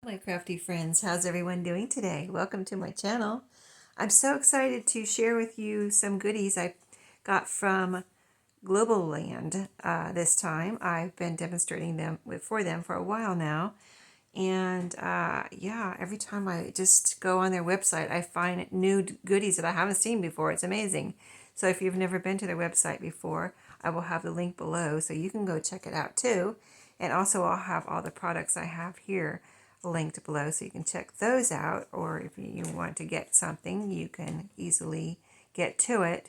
My crafty friends, how's everyone doing today? Welcome to my channel. I'm so excited to share with you some goodies I got from Globleland this time. I've been demonstrating them for them for a while now. And yeah, every time I just go on their website, I find new goodies that I haven't seen before. It's amazing. So if you've never been to their website before, I will have the link below so you can go check it out too. And also I'll have all the products I have here linked below so you can check those out, or if you want to get something you can easily get to it.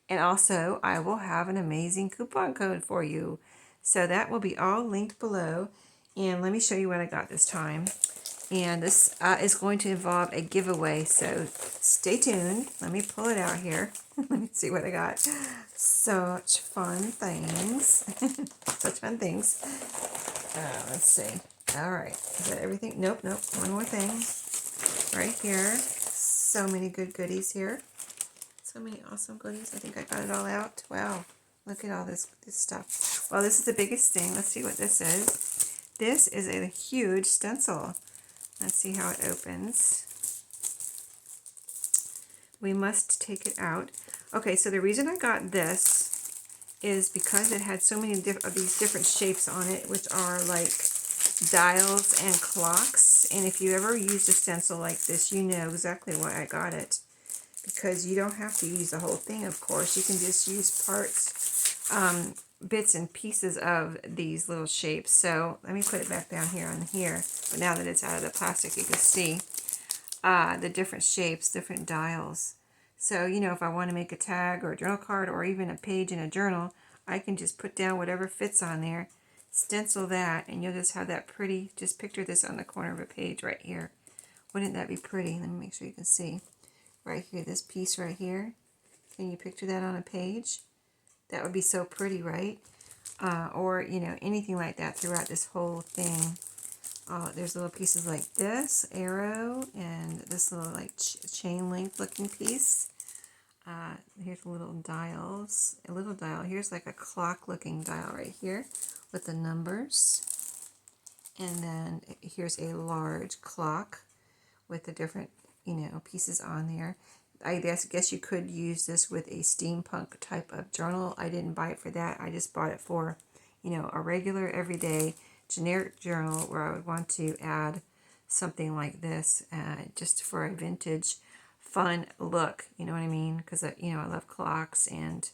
And also I will have an amazing coupon code for you, so that will be all linked below. And let me show you what I got this time. And this is going to involve a giveaway, so stay tuned. Let me pull it out here. Let me see what I got. Such fun things. Such fun things. Let's see. All right, is that everything? Nope. One more thing right here. So many good goodies here. So many awesome goodies. I think I got it all out. Wow, look at all this stuff. Well, this is the biggest thing. Let's see what this is. This is a huge stencil. Let's see how it opens. We must take it out. Okay, so the reason I got this is because it had so many of these different shapes on it, which are like dials and clocks. And if you ever used a stencil like this, you know exactly why I got it, because you don't have to use the whole thing, of course. You can just use parts, bits and pieces of these little shapes. So let me put it back down here on here. But now that it's out of the plastic, you can see the different shapes, different dials. So, you know, if I want to make a tag or a journal card or even a page in a journal, I can just put down whatever fits on there, stencil that, and you'll just have that pretty, just picture this on the corner of a page right here. Wouldn't that be pretty? Let me make sure you can see. Right here, this piece right here. Can you picture that on a page? That would be so pretty, right? Or, you know, anything like that throughout this whole thing. There's little pieces like this, arrow, and this little like chain link looking piece. Here's little dials, a little dial. Here's like a clock looking dial right here with the numbers. And then here's a large clock with the different, you know, pieces on there. I guess you could use this with a steampunk type of journal. I didn't buy it for that. I just bought it for, you know, a regular everyday generic journal where I would want to add something like this just for a vintage fun look, you know what I mean? Because, you know, I love clocks and,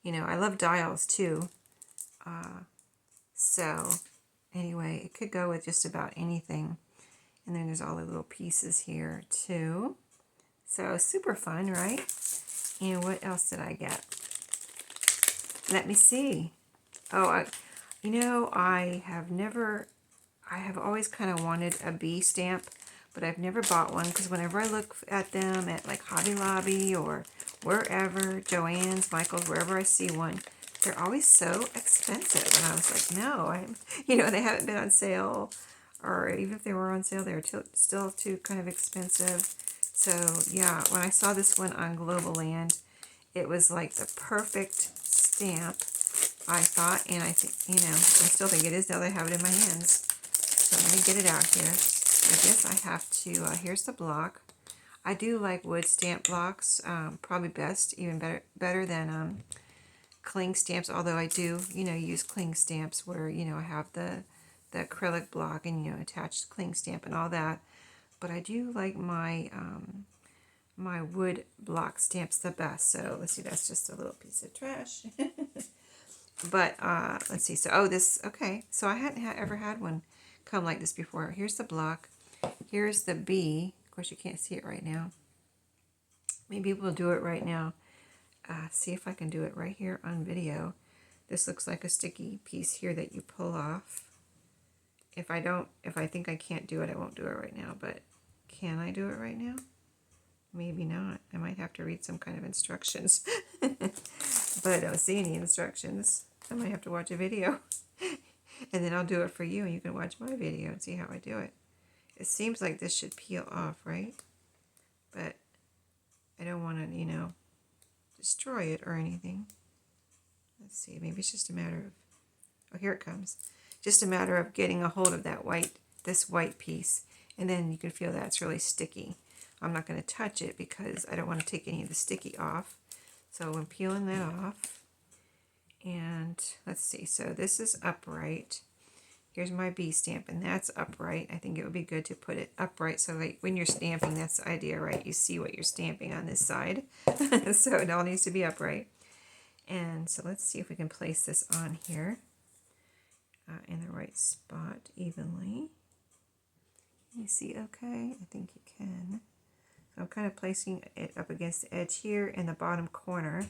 you know, I love dials too. So anyway, it could go with just about anything. And then there's all the little pieces here too. So super fun, right? And what else did I get? Let me see. Oh, you know, I have always kind of wanted a bee stamp, but I've never bought one because whenever I look at them at like Hobby Lobby or wherever, Joann's, Michael's, wherever I see one, they're always so expensive. And I was like, no, you know, they haven't been on sale, or even if they were on sale, they were still too kind of expensive. So yeah, when I saw this one on Globleland, it was like the perfect stamp, I thought, and I think, you know, I still think it is now that I have it in my hands. So let me get it out here. I guess I have to, here's the block. I do like wood stamp blocks, probably best, even better than cling stamps, although I do, you know, use cling stamps where, you know, I have the acrylic block and, you know, attached cling stamp and all that. But I do like my my wood block stamps the best. So let's see, that's just a little piece of trash. But let's see. So, oh, this, okay. So I hadn't ever had one come like this before. Here's the block. Here's the bee. Of course, you can't see it right now. Maybe we'll do it right now. See if I can do it right here on video. This looks like a sticky piece here that you pull off. If I think I can't do it, I won't do it right now. But can I do it right now? Maybe not. I might have to read some kind of instructions. But I don't see any instructions. I might have to watch a video. And then I'll do it for you, and you can watch my video and see how I do it. It seems like this should peel off, right? But I don't want to, you know, destroy it or anything. Let's see. Maybe it's just a matter of... Oh, here it comes. Just a matter of getting a hold of that this white piece And then you can feel that it's really sticky. I'm not going to touch it because I don't want to take any of the sticky off. So I'm peeling that off. And let's see, so this is upright. Here's my B stamp, and that's upright. I think it would be good to put it upright so like when you're stamping, that's the idea, right? You see what you're stamping on this side. So it all needs to be upright. And so let's see if we can place this on here in the right spot evenly. Can you see okay? I think you can. So I'm kind of placing it up against the edge here in the bottom corner.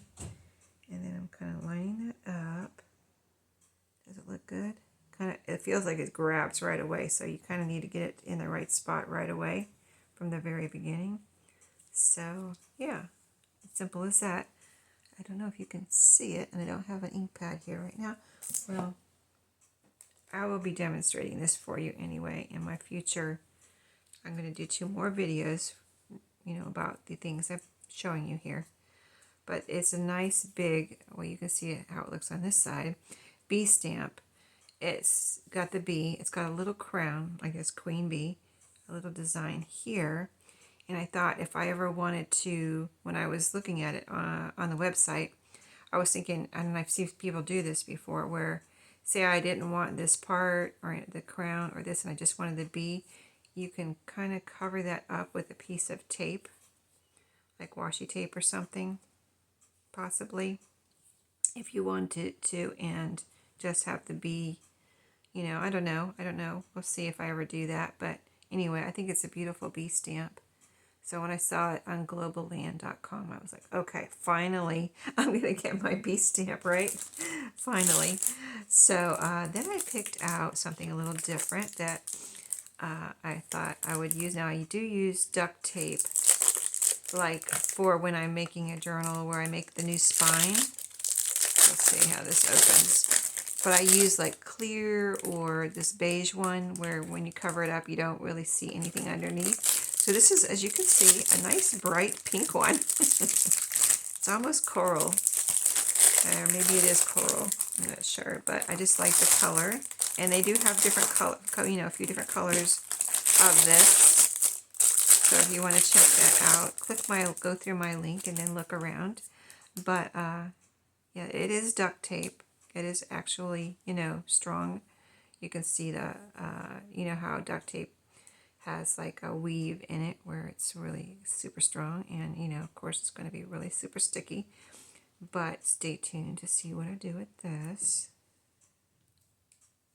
And then I'm kind of lining that up. Does it look good? It feels like it grabs right away, so you kind of need to get it in the right spot right away from the very beginning. So yeah, as simple as that. I don't know if you can see it, and I don't have an ink pad here right now. Well, I will be demonstrating this for you anyway in my future. I'm going to do 2 more videos, about the things I'm showing you here. But it's a nice big, well, you can see how it looks on this side, bee stamp. It's got the bee, it's got a little crown, I guess queen bee, a little design here. And I thought if I ever wanted to, when I was looking at it on the website, I was thinking, and I've seen people do this before, where say I didn't want this part or the crown or this and I just wanted the bee, you can kind of cover that up with a piece of tape, like washi tape or something, possibly, if you wanted to, and just have the bee. I don't know. We'll see if I ever do that. But anyway, I think it's a beautiful bee stamp. So when I saw it on Globleland.com, I was like, okay, finally, I'm going to get my bee stamp, right? Finally. So then I picked out something a little different that I thought I would use. Now, I do use duct tape, like for when I'm making a journal where I make the new spine. Let's see how this opens. But I use like clear or this beige one where when you cover it up, you don't really see anything underneath. So this is, as you can see, a nice bright pink one. It's almost coral. Or maybe it is coral. I'm not sure, but I just like the color. And they do have different color, a few different colors of this. So if you want to check that out, go through my link and then look around. But yeah, it is duct tape. It is actually, strong. You can see the, how duct tape has like a weave in it where it's really super strong. And, of course, it's going to be really super sticky. But stay tuned to see what I do with this.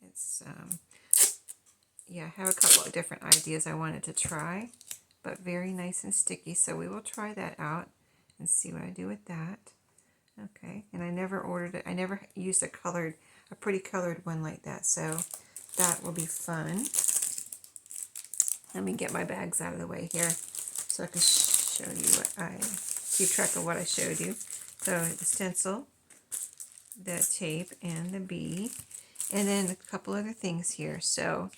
It's, yeah, I have a couple of different ideas I wanted to try, but very nice and sticky. So we will try that out and see what I do with that. Okay, and I never ordered it. I never used a pretty colored one like that. So that will be fun. Let me get my bags out of the way here so I can show you keep track of what I showed you. So the stencil, the tape, and the bee, and then a couple other things here. So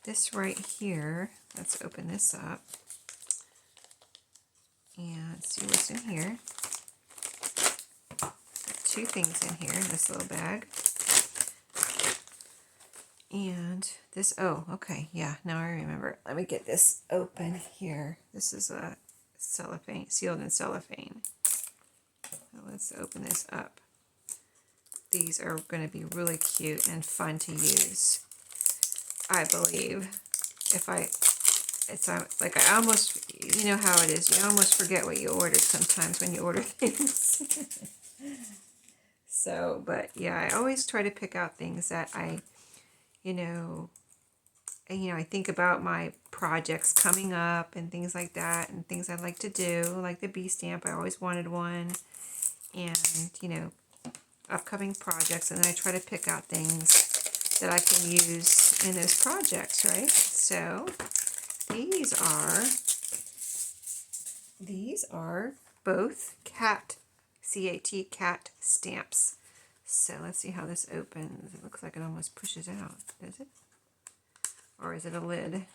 this right here, let's open this up and see what's in here. 2 things in here in this little bag. And this, oh, okay, yeah, now I remember. Let me get this open here. This is a cellophane, sealed in cellophane. So let's open this up. These are going to be really cute and fun to use, I believe. It's like I almost, you know how it is. You almost forget what you ordered sometimes when you order things. So, but yeah, I always try to pick out things that I think about my projects coming up and things like that, and things I'd like to do, like the bee stamp. I always wanted one, and upcoming projects, and then I try to pick out things that I can use in those projects, right? So these are both cat stamps. So let's see how this opens. It looks like it almost pushes out. Does it? Or is it a lid?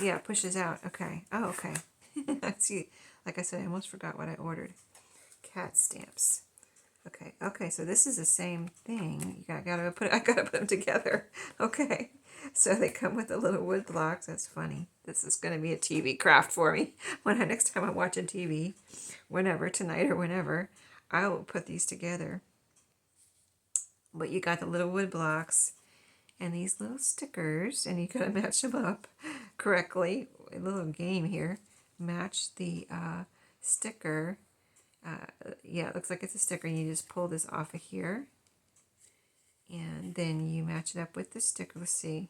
Yeah, it pushes out. Okay. Oh, okay. I see. Like I said, I almost forgot what I ordered. Cat stamps. Okay. Okay. So this is the same thing. I gotta put them together. Okay. So they come with the little wood blocks. That's funny. This is going to be a TV craft for me. Next time I'm watching TV, whenever, tonight or whenever, I will put these together. But you got the little wood blocks and these little stickers, and you got to match them up correctly. A little game here. Match the sticker. Yeah, it looks like it's a sticker. You just pull this off of here, and then you match it up with the sticker. Let's see.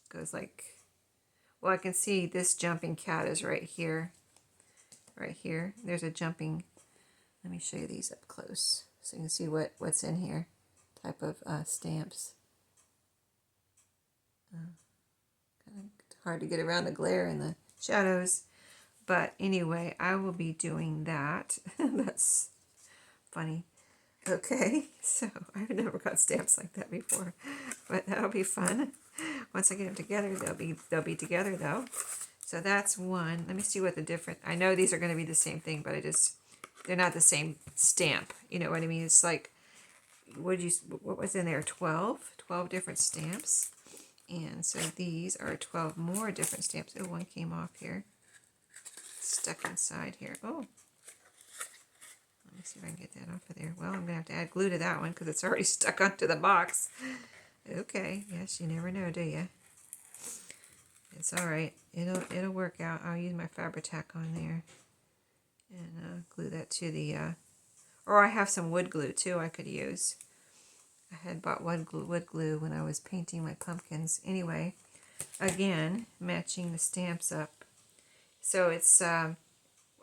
Goes like, well, I can see this jumping cat is right here. Right here. There's a jumping. Let me show you these up close so you can see what's in here. Type of stamps. Kind of hard to get around the glare and the shadows. But anyway, I will be doing that. That's funny. Okay, so I've never got stamps like that before, but that'll be fun. Once I get them together, they'll be together though. So that's one. Let me see what the different. I know these are going to be the same thing, but they're not the same stamp. You know what I mean? It's like, what was in there? 12 different stamps, and so these are 12 more different stamps. Oh, one came off here, stuck inside here. Oh. Let me see if I can get that off of there. Well, I'm going to have to add glue to that one because it's already stuck onto the box. Okay, yes, you never know, do you? It's all right. It'll work out. I'll use my Fabri-Tac on there and glue that to the, or I have some wood glue too I could use. I had bought wood glue when I was painting my pumpkins. Anyway, again, matching the stamps up. So it's, I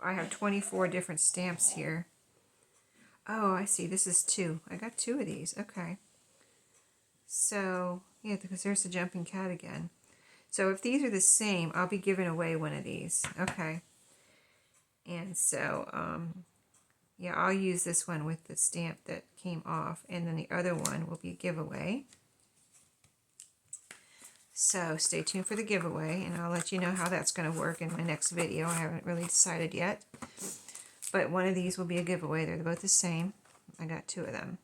have 24 different stamps here. Oh, I see. This is 2. I got 2 of these. Okay. So, yeah, because there's the jumping cat again. So if these are the same, I'll be giving away one of these. Okay. And so, yeah, I'll use this one with the stamp that came off. And then the other one will be a giveaway. So stay tuned for the giveaway. And I'll let you know how that's going to work in my next video. I haven't really decided yet. But one of these will be a giveaway. They're both the same. I got 2 of them.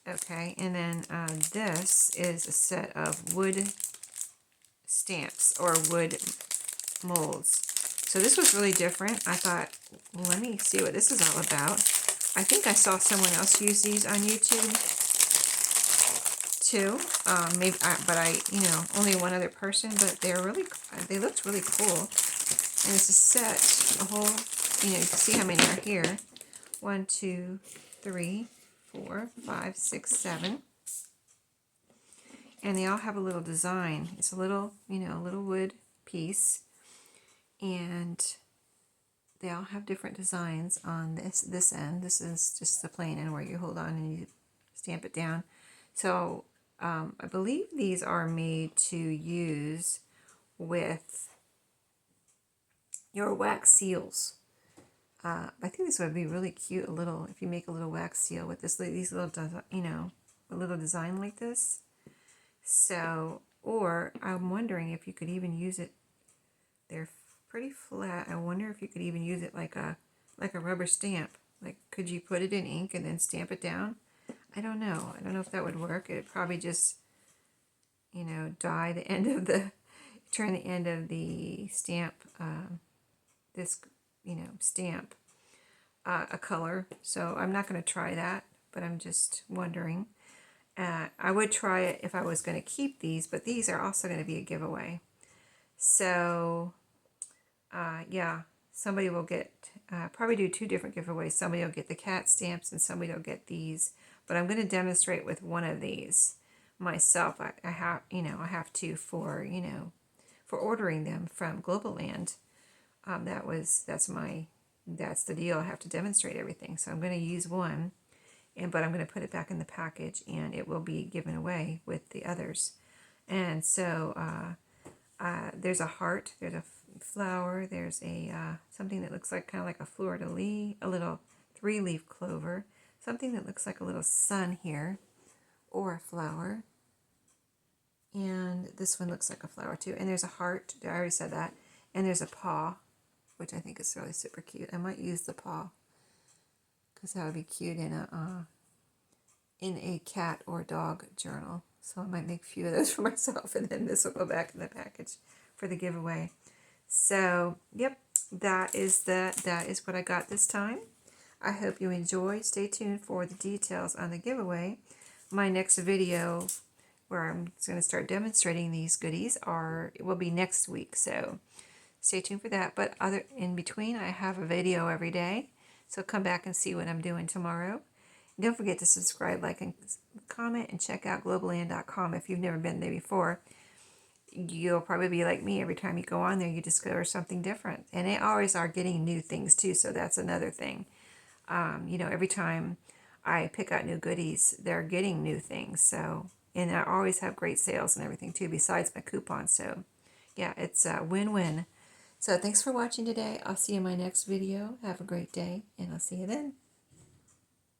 Okay, and then this is a set of wood stamps or wood molds. So this was really different. I thought, well, let me see what this is all about. I think I saw someone else use these on YouTube too. Maybe, but you know, only one other person. But they looked really cool. And it's a set, a whole. You know, you can see how many are here. 1, 2, 3, 4, 5, 6, 7. And they all have a little design. It's a little, you know, a little wood piece. And they all have different designs on this end. This is just the plain end where you hold on and you stamp it down. So I believe these are made to use with your wax seals. I think this would be really cute, if you make a little wax seal with these little, you know, a little design like this. So, or I'm wondering if you could even use it, they're pretty flat. I wonder if you could even use it like a rubber stamp. Like, could you put it in ink and then stamp it down? I don't know. I don't know if that would work. It'd probably just, you know, turn the end of the stamp, this, you know, stamp a color. So I'm not going to try that, but I'm just wondering. I would try it if I was going to keep these, but these are also going to be a giveaway. So yeah, somebody will get, probably do 2 different giveaways. Somebody will get the cat stamps and somebody will get these, but I'm going to demonstrate with one of these myself. I have to for, you know, for ordering them from Globleland. That's the deal. I have to demonstrate everything. So I'm going to use one, but I'm going to put it back in the package and it will be given away with the others. And so there's a heart, there's a flower, there's a something that looks like kind of like a fleur-de-lis, a little 3-leaf clover, something that looks like a little sun here, or a flower. And this one looks like a flower too. And there's a heart, I already said that. And there's a paw, which I think is really super cute. I might use the paw because that would be cute in a cat or dog journal. So I might make a few of those for myself, and then this will go back in the package for the giveaway. So, yep, that is what I got this time. I hope you enjoyed. Stay tuned for the details on the giveaway. My next video where I'm going to start demonstrating these goodies will be next week. So stay tuned for that. But in between, I have a video every day. So come back and see what I'm doing tomorrow. Don't forget to subscribe, like, and comment, and check out Globleland.com if you've never been there before. You'll probably be like me. Every time you go on there, you discover something different. And they always are getting new things too, so that's another thing. Every time I pick out new goodies, they're getting new things. So, and I always have great sales and everything too, besides my coupons. So, yeah, it's a win-win. So thanks for watching today. I'll see you in my next video. Have a great day, and I'll see you then.